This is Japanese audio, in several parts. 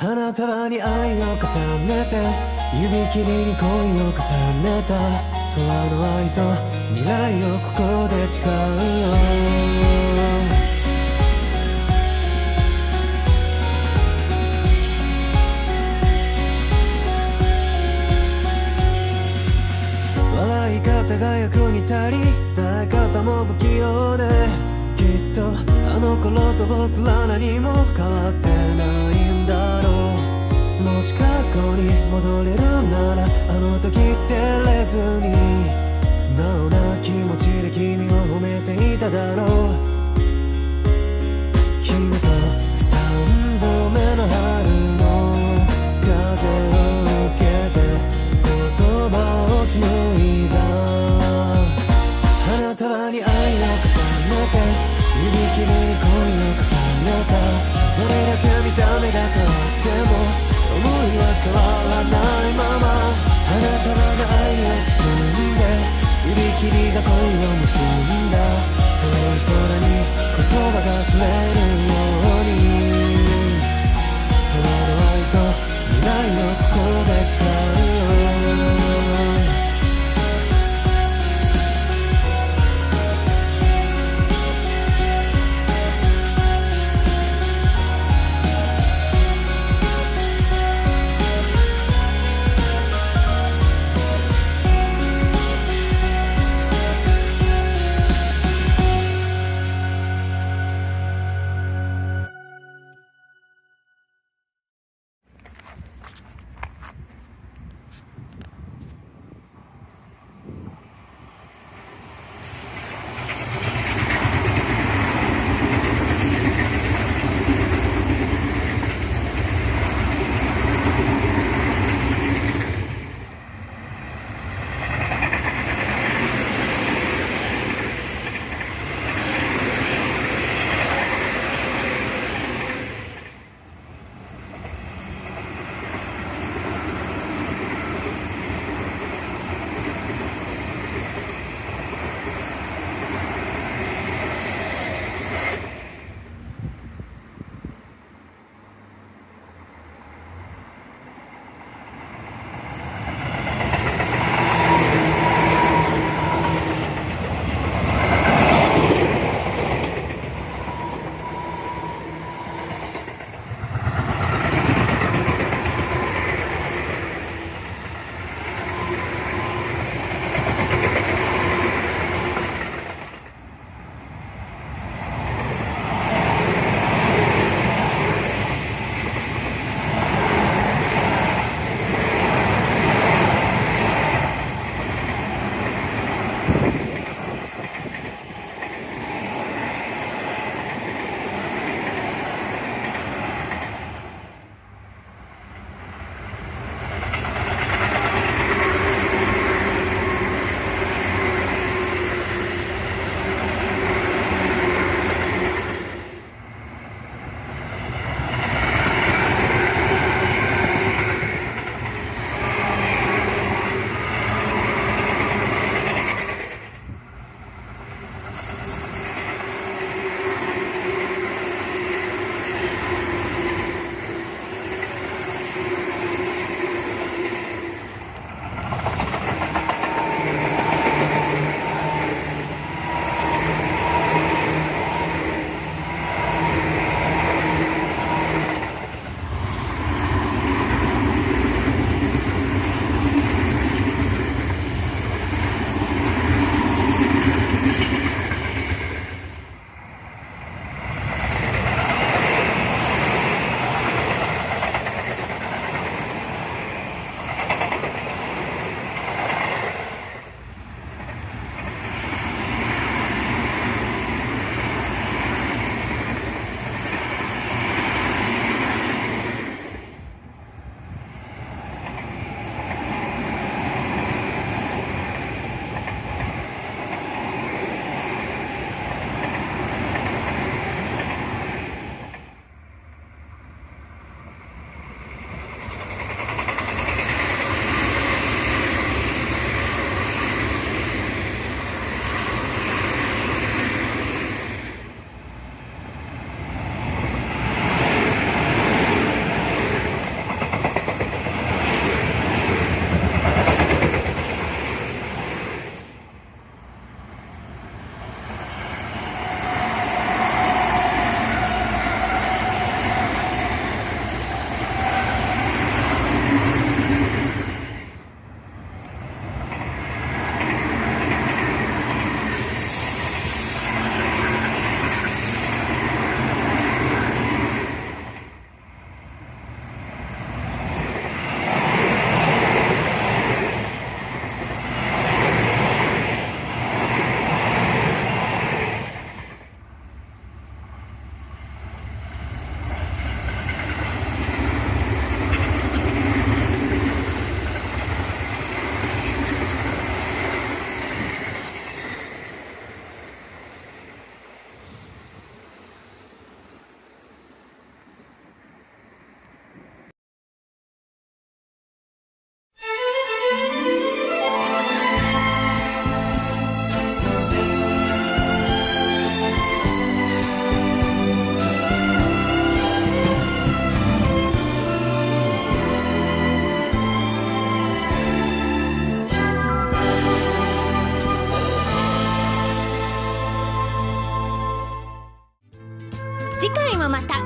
花束に愛を重ねて指切りに恋を重ねた永遠の愛と未来をここで誓う笑い方が役に足り伝え方も不器用できっとあの頃と僕ら何も変わってないんだろうもし過去に戻れるならあの時照れずに素直な気持ちで君を褒めていただろう君と三度目の春の風を受けて言葉を紡いだ花束に愛を重ねて指切りに恋を重ねたどれだけ見た目が変わっても思いは変わらないまま花束が愛を包んで指切りが恋を結んだ遠い空に言葉が触れるように永遠の愛と未来をここで誓う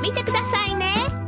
見てくださいね。